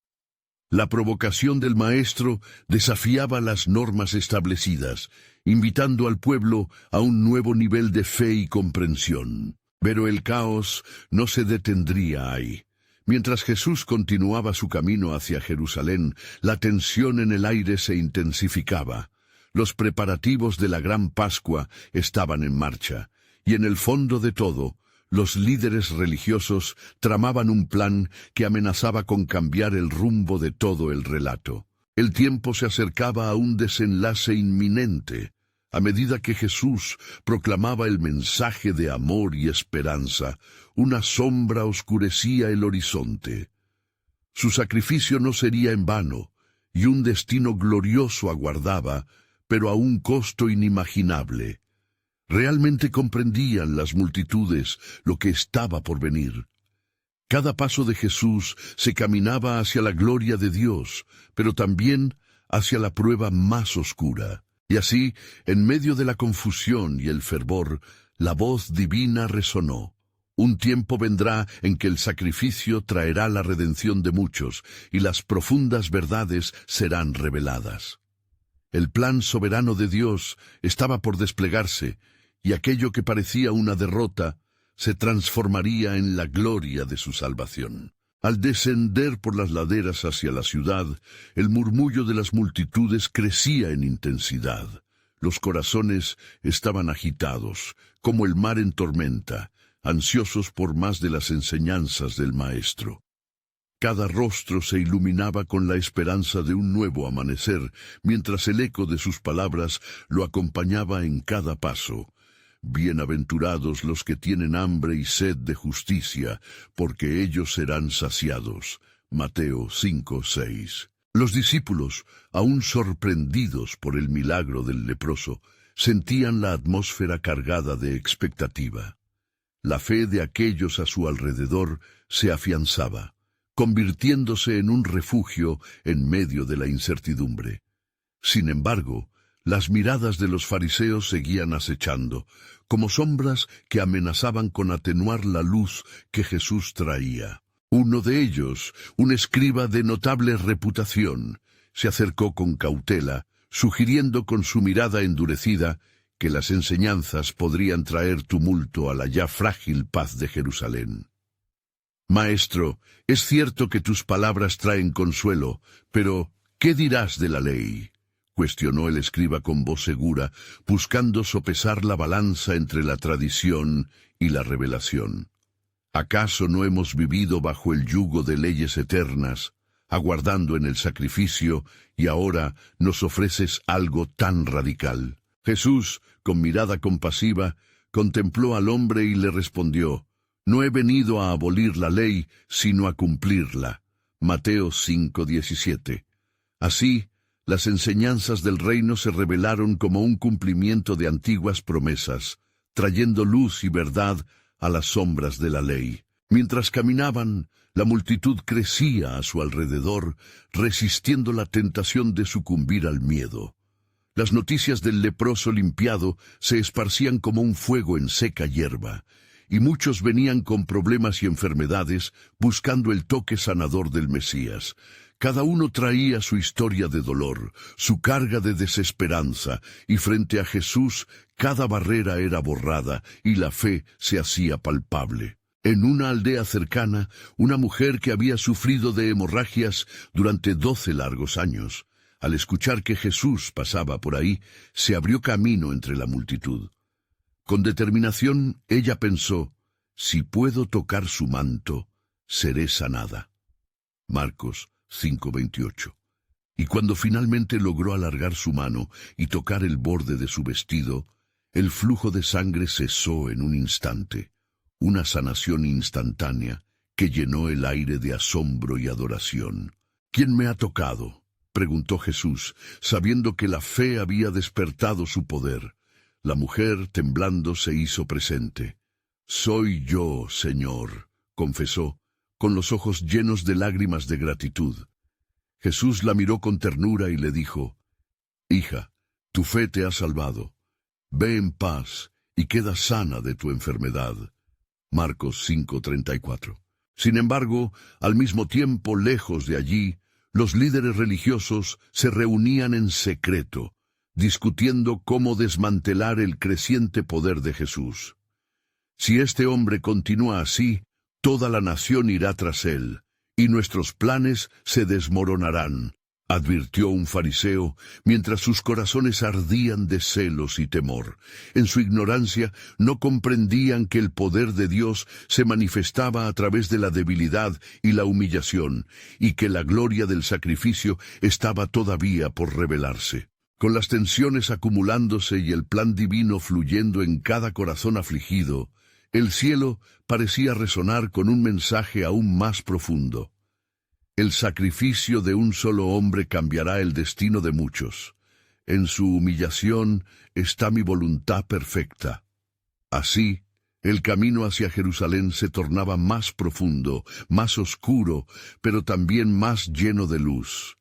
La provocación del Maestro desafiaba las normas establecidas, invitando al pueblo a un nuevo nivel de fe y comprensión. Pero el caos no se detendría ahí. Mientras Jesús continuaba su camino hacia Jerusalén, la tensión en el aire se intensificaba. Los preparativos de la Gran Pascua estaban en marcha, y en el fondo de todo, los líderes religiosos tramaban un plan que amenazaba con cambiar el rumbo de todo el relato. El tiempo se acercaba a un desenlace inminente. A medida que Jesús proclamaba el mensaje de amor y esperanza, una sombra oscurecía el horizonte. Su sacrificio no sería en vano, y un destino glorioso aguardaba, pero a un costo inimaginable. Realmente comprendían las multitudes lo que estaba por venir. Cada paso de Jesús se caminaba hacia la gloria de Dios, pero también hacia la prueba más oscura. Y así, en medio de la confusión y el fervor, la voz divina resonó. Un tiempo vendrá en que el sacrificio traerá la redención de muchos, y las profundas verdades serán reveladas. El plan soberano de Dios estaba por desplegarse, y aquello que parecía una derrota se transformaría en la gloria de su salvación. Al descender por las laderas hacia la ciudad, el murmullo de las multitudes crecía en intensidad. Los corazones estaban agitados, como el mar en tormenta, ansiosos por más de las enseñanzas del Maestro. Cada rostro se iluminaba con la esperanza de un nuevo amanecer, mientras el eco de sus palabras lo acompañaba en cada paso. Bienaventurados los que tienen hambre y sed de justicia, porque ellos serán saciados. Mateo 5:6. Los discípulos, aún sorprendidos por el milagro del leproso, sentían la atmósfera cargada de expectativa. La fe de aquellos a su alrededor se afianzaba, convirtiéndose en un refugio en medio de la incertidumbre. Sin embargo, las miradas de los fariseos seguían acechando, como sombras que amenazaban con atenuar la luz que Jesús traía. Uno de ellos, un escriba de notable reputación, se acercó con cautela, sugiriendo con su mirada endurecida que las enseñanzas podrían traer tumulto a la ya frágil paz de Jerusalén. Maestro, es cierto que tus palabras traen consuelo, pero ¿qué dirás de la ley?, cuestionó el escriba con voz segura, buscando sopesar la balanza entre la tradición y la revelación. ¿Acaso no hemos vivido bajo el yugo de leyes eternas, aguardando en el sacrificio, y ahora nos ofreces algo tan radical? Jesús, con mirada compasiva, contempló al hombre y le respondió: No he venido a abolir la ley, sino a cumplirla. Mateo 5:17. Así, las enseñanzas del reino se revelaron como un cumplimiento de antiguas promesas, trayendo luz y verdad a las sombras de la ley. Mientras caminaban, la multitud crecía a su alrededor, resistiendo la tentación de sucumbir al miedo. Las noticias del leproso limpiado se esparcían como un fuego en seca hierba, y muchos venían con problemas y enfermedades buscando el toque sanador del Mesías. Cada uno traía su historia de dolor, su carga de desesperanza, y frente a Jesús cada barrera era borrada y la fe se hacía palpable. En una aldea cercana, una mujer que había sufrido de hemorragias durante 12 largos años, al escuchar que Jesús pasaba por ahí, se abrió camino entre la multitud. Con determinación, ella pensó: si puedo tocar su manto, seré sanada. Marcos 5:28. Y cuando finalmente logró alargar su mano y tocar el borde de su vestido, el flujo de sangre cesó en un instante, una sanación instantánea que llenó el aire de asombro y adoración. ¿Quién me ha tocado?, preguntó Jesús, sabiendo que la fe había despertado su poder. La mujer, temblando, se hizo presente. «Soy yo, Señor», confesó, con los ojos llenos de lágrimas de gratitud. Jesús la miró con ternura y le dijo: «Hija, tu fe te ha salvado. Ve en paz y queda sana de tu enfermedad». Marcos 5:34. Sin embargo, al mismo tiempo, lejos de allí, los líderes religiosos se reunían en secreto, discutiendo cómo desmantelar el creciente poder de Jesús. Si este hombre continúa así, toda la nación irá tras él, y nuestros planes se desmoronarán, advirtió un fariseo, mientras sus corazones ardían de celos y temor. En su ignorancia no comprendían que el poder de Dios se manifestaba a través de la debilidad y la humillación, y que la gloria del sacrificio estaba todavía por revelarse. Con las tensiones acumulándose y el plan divino fluyendo en cada corazón afligido, el cielo parecía resonar con un mensaje aún más profundo. El sacrificio de un solo hombre cambiará el destino de muchos. En su humillación está mi voluntad perfecta. Así, el camino hacia Jerusalén se tornaba más profundo, más oscuro, pero también más lleno de luz.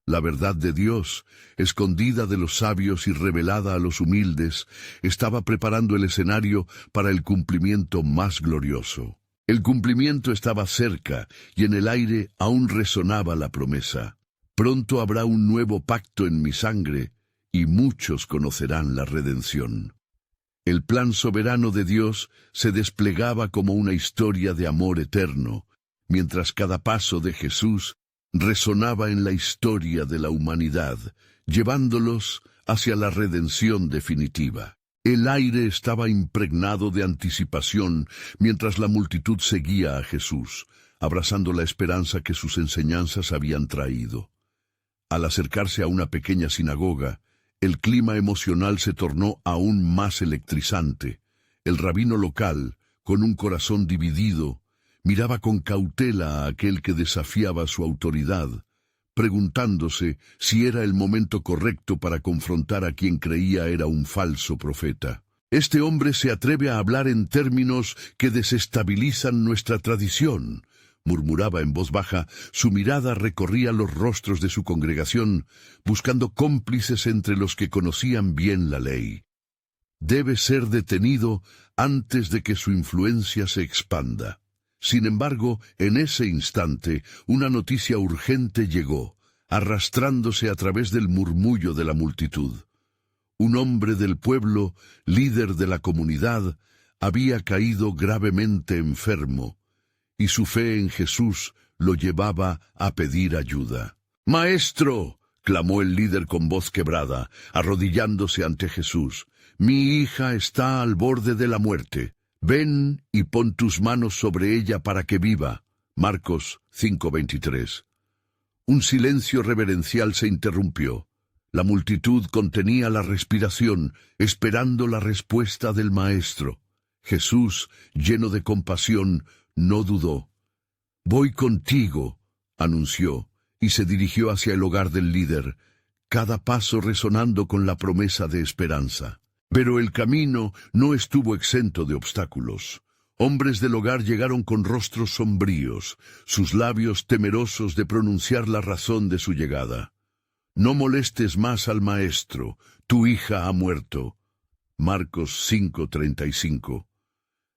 La verdad de Dios, escondida de los sabios y revelada a los humildes, estaba preparando el escenario para el cumplimiento más glorioso. El cumplimiento estaba cerca, y en el aire aún resonaba la promesa: «Pronto habrá un nuevo pacto en mi sangre, y muchos conocerán la redención». El plan soberano de Dios se desplegaba como una historia de amor eterno, mientras cada paso de Jesús resonaba en la historia de la humanidad, llevándolos hacia la redención definitiva. El aire estaba impregnado de anticipación mientras la multitud seguía a Jesús, abrazando la esperanza que sus enseñanzas habían traído. Al acercarse a una pequeña sinagoga, el clima emocional se tornó aún más electrizante. El rabino local, con un corazón dividido, miraba con cautela a aquel que desafiaba su autoridad, preguntándose si era el momento correcto para confrontar a quien creía era un falso profeta. «Este hombre se atreve a hablar en términos que desestabilizan nuestra tradición», murmuraba en voz baja. Su mirada recorría los rostros de su congregación, buscando cómplices entre los que conocían bien la ley. «Debe ser detenido antes de que su influencia se expanda». Sin embargo, en ese instante, una noticia urgente llegó, arrastrándose a través del murmullo de la multitud. Un hombre del pueblo, líder de la comunidad, había caído gravemente enfermo, y su fe en Jesús lo llevaba a pedir ayuda. «¡Maestro!», clamó el líder con voz quebrada, arrodillándose ante Jesús. «Mi hija está al borde de la muerte. Ven y pon tus manos sobre ella para que viva». Marcos 5:23. Un silencio reverencial se interrumpió. La multitud contenía la respiración, esperando la respuesta del Maestro. Jesús, lleno de compasión, no dudó. «Voy contigo», anunció, y se dirigió hacia el hogar del líder, cada paso resonando con la promesa de esperanza. Pero el camino no estuvo exento de obstáculos. Hombres del hogar llegaron con rostros sombríos, sus labios temerosos de pronunciar la razón de su llegada. «No molestes más al maestro, tu hija ha muerto». Marcos 5:35.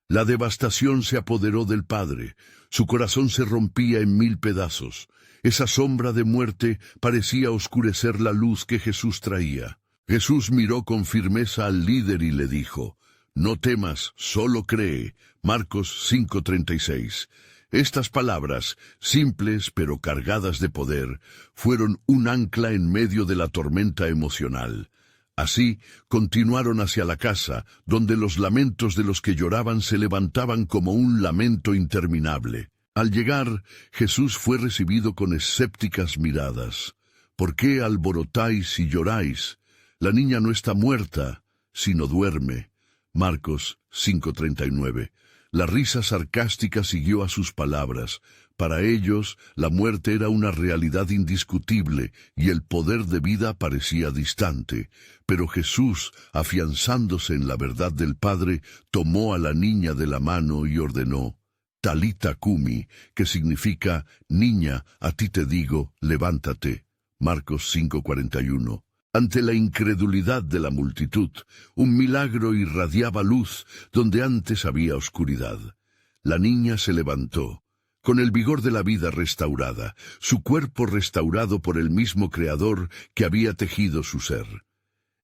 La devastación se apoderó del padre, su corazón se rompía en 1000 pedazos. Esa sombra de muerte parecía oscurecer la luz que Jesús traía. Jesús miró con firmeza al líder y le dijo: «No temas, solo cree». Marcos 5:36. Estas palabras, simples pero cargadas de poder, fueron un ancla en medio de la tormenta emocional. Así, continuaron hacia la casa, donde los lamentos de los que lloraban se levantaban como un lamento interminable. Al llegar, Jesús fue recibido con escépticas miradas. «¿Por qué alborotáis y lloráis? La niña no está muerta, sino duerme». Marcos 5:39. La risa sarcástica siguió a sus palabras. Para ellos, la muerte era una realidad indiscutible y el poder de vida parecía distante. Pero Jesús, afianzándose en la verdad del Padre, tomó a la niña de la mano y ordenó: Talita cumi, que significa: niña, a ti te digo, levántate. Marcos 5:41. Ante la incredulidad de la multitud, un milagro irradiaba luz donde antes había oscuridad. La niña se levantó, con el vigor de la vida restaurada, su cuerpo restaurado por el mismo Creador que había tejido su ser.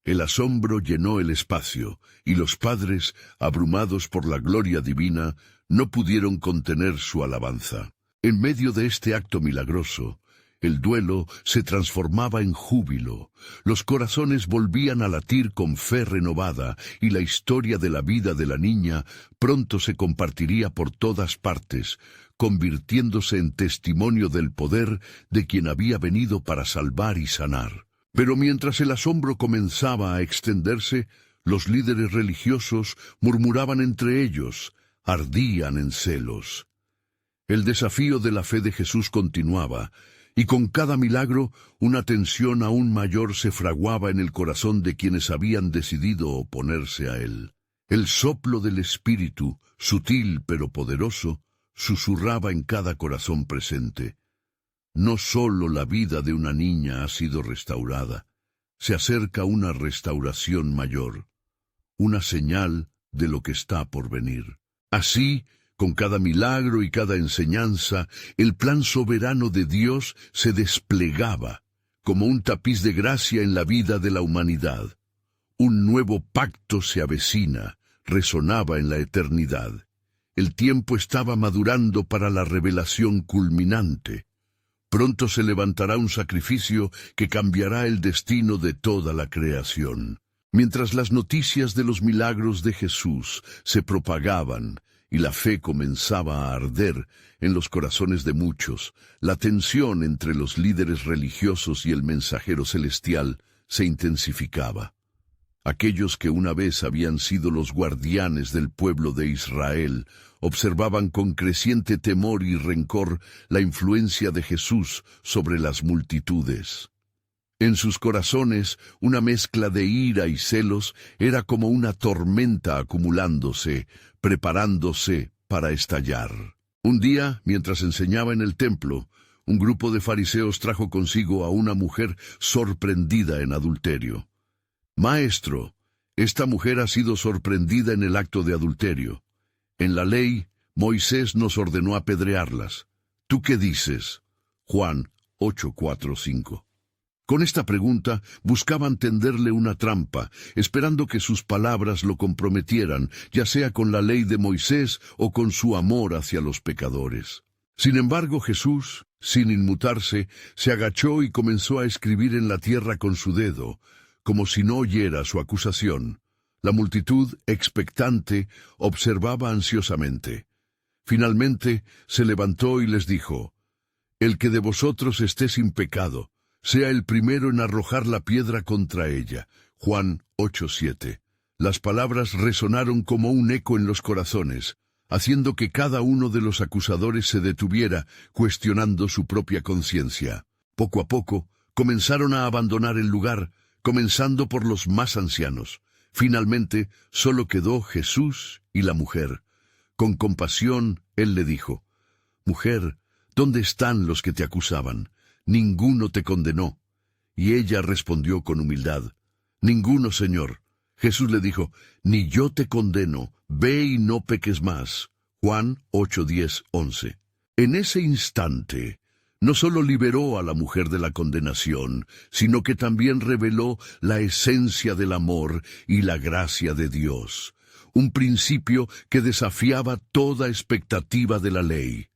El asombro llenó el espacio, y los padres, abrumados por la gloria divina, no pudieron contener su alabanza. En medio de este acto milagroso, el duelo se transformaba en júbilo, los corazones volvían a latir con fe renovada, y la historia de la vida de la niña pronto se compartiría por todas partes, convirtiéndose en testimonio del poder de quien había venido para salvar y sanar. Pero mientras el asombro comenzaba a extenderse, los líderes religiosos murmuraban entre ellos, ardían en celos. El desafío de la fe de Jesús continuaba, y con cada milagro una tensión aún mayor se fraguaba en el corazón de quienes habían decidido oponerse a él. El soplo del Espíritu, sutil pero poderoso, susurraba en cada corazón presente: no solo la vida de una niña ha sido restaurada, se acerca una restauración mayor, una señal de lo que está por venir. Así, con cada milagro y cada enseñanza, el plan soberano de Dios se desplegaba como un tapiz de gracia en la vida de la humanidad. Un nuevo pacto se avecina, resonaba en la eternidad. El tiempo estaba madurando para la revelación culminante. Pronto se levantará un sacrificio que cambiará el destino de toda la creación. Mientras las noticias de los milagros de Jesús se propagaban y la fe comenzaba a arder en los corazones de muchos, la tensión entre los líderes religiosos y el mensajero celestial se intensificaba. Aquellos que una vez habían sido los guardianes del pueblo de Israel observaban con creciente temor y rencor la influencia de Jesús sobre las multitudes. En sus corazones, una mezcla de ira y celos era como una tormenta acumulándose, preparándose para estallar. Un día, mientras enseñaba en el templo, un grupo de fariseos trajo consigo a una mujer sorprendida en adulterio. «Maestro, esta mujer ha sido sorprendida en el acto de adulterio. En la ley, Moisés nos ordenó apedrearlas. ¿Tú qué dices?» Juan 8:4-5. Con esta pregunta buscaban tenderle una trampa, esperando que sus palabras lo comprometieran, ya sea con la ley de Moisés o con su amor hacia los pecadores. Sin embargo, Jesús, sin inmutarse, se agachó y comenzó a escribir en la tierra con su dedo, como si no oyera su acusación. La multitud, expectante, observaba ansiosamente. Finalmente se levantó y les dijo: «El que de vosotros esté sin pecado, sea el primero en arrojar la piedra contra ella». Juan 8:7. Las palabras resonaron como un eco en los corazones, haciendo que cada uno de los acusadores se detuviera, cuestionando su propia conciencia. Poco a poco, comenzaron a abandonar el lugar, comenzando por los más ancianos. Finalmente, solo quedó Jesús y la mujer. Con compasión, él le dijo: «Mujer, ¿dónde están los que te acusaban? Ninguno te condenó». Y ella respondió con humildad: «Ninguno, Señor». Jesús le dijo: «Ni yo te condeno, ve y no peques más». Juan 8:10-11. En ese instante, no solo liberó a la mujer de la condenación, sino que también reveló la esencia del amor y la gracia de Dios, un principio que desafiaba toda expectativa de la ley.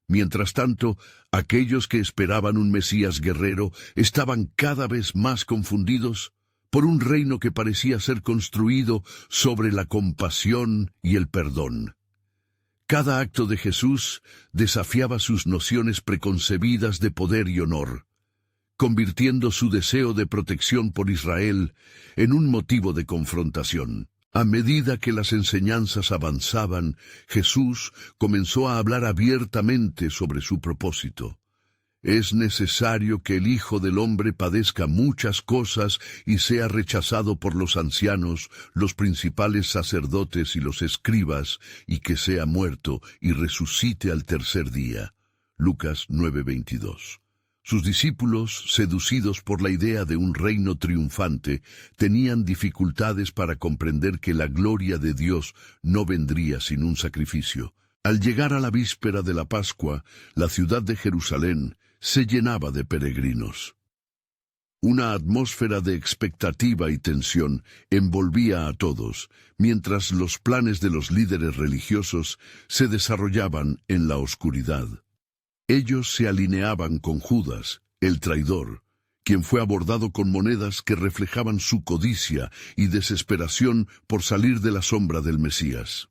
Mientras tanto, aquellos que esperaban un Mesías guerrero estaban cada vez más confundidos por un reino que parecía ser construido sobre la compasión y el perdón. Cada acto de Jesús desafiaba sus nociones preconcebidas de poder y honor, convirtiendo su deseo de protección por Israel en un motivo de confrontación. A medida que las enseñanzas avanzaban, Jesús comenzó a hablar abiertamente sobre su propósito. Es necesario que el Hijo del Hombre padezca muchas cosas y sea rechazado por los ancianos, los principales sacerdotes y los escribas, y que sea muerto y resucite al tercer día. Lucas 9:22. Sus discípulos, seducidos por la idea de un reino triunfante, tenían dificultades para comprender que la gloria de Dios no vendría sin un sacrificio. Al llegar a la víspera de la Pascua, la ciudad de Jerusalén se llenaba de peregrinos. Una atmósfera de expectativa y tensión envolvía a todos, mientras los planes de los líderes religiosos se desarrollaban en la oscuridad. Ellos se alineaban con Judas, el traidor, quien fue abordado con monedas que reflejaban su codicia y desesperación por salir de la sombra del Mesías.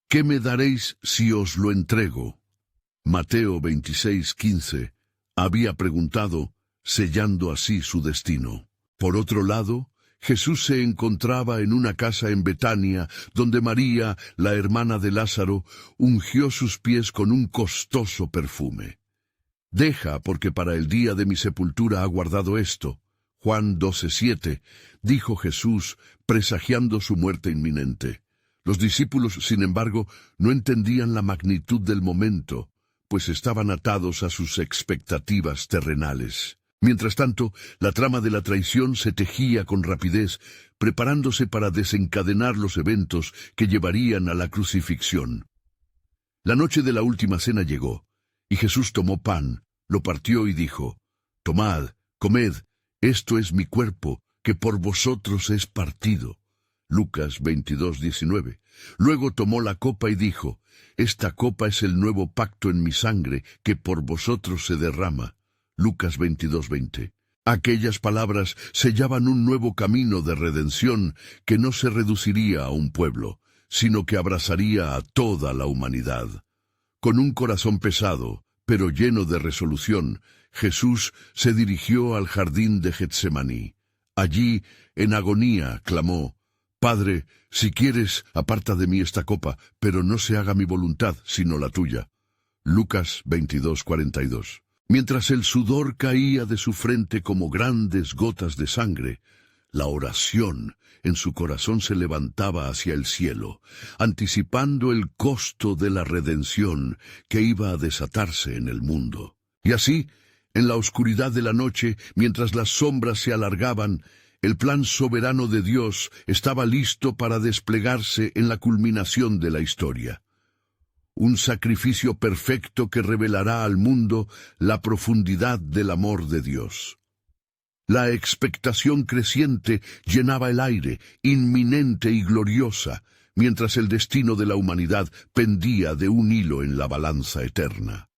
¿Qué me daréis si os lo entrego? Mateo 26:15 había preguntado, sellando así su destino. Por otro lado, Jesús se encontraba en una casa en Betania, donde María, la hermana de Lázaro, ungió sus pies con un costoso perfume. Deja, porque para el día de mi sepultura ha guardado esto. Juan 12:7, dijo Jesús, presagiando su muerte inminente. Los discípulos, sin embargo, no entendían la magnitud del momento, pues estaban atados a sus expectativas terrenales. Mientras tanto, la trama de la traición se tejía con rapidez, preparándose para desencadenar los eventos que llevarían a la crucifixión. La noche de la última cena llegó, y Jesús tomó pan, lo partió y dijo, «Tomad, comed, esto es mi cuerpo, que por vosotros es partido». Lucas 22:19. Luego tomó la copa y dijo, «Esta copa es el nuevo pacto en mi sangre, que por vosotros se derrama». Lucas 22:20. Aquellas palabras sellaban un nuevo camino de redención que no se reduciría a un pueblo, sino que abrazaría a toda la humanidad. Con un corazón pesado, pero lleno de resolución, Jesús se dirigió al jardín de Getsemaní. Allí, en agonía, clamó, «Padre, si quieres, aparta de mí esta copa, pero no se haga mi voluntad, sino la tuya». Lucas 22:42. Mientras el sudor caía de su frente como grandes gotas de sangre, la oración en su corazón se levantaba hacia el cielo, anticipando el costo de la redención que iba a desatarse en el mundo. Y así, en la oscuridad de la noche, mientras las sombras se alargaban, el plan soberano de Dios estaba listo para desplegarse en la culminación de la historia. Un sacrificio perfecto que revelará al mundo la profundidad del amor de Dios. La expectación creciente llenaba el aire, inminente y gloriosa, mientras el destino de la humanidad pendía de un hilo en la balanza eterna.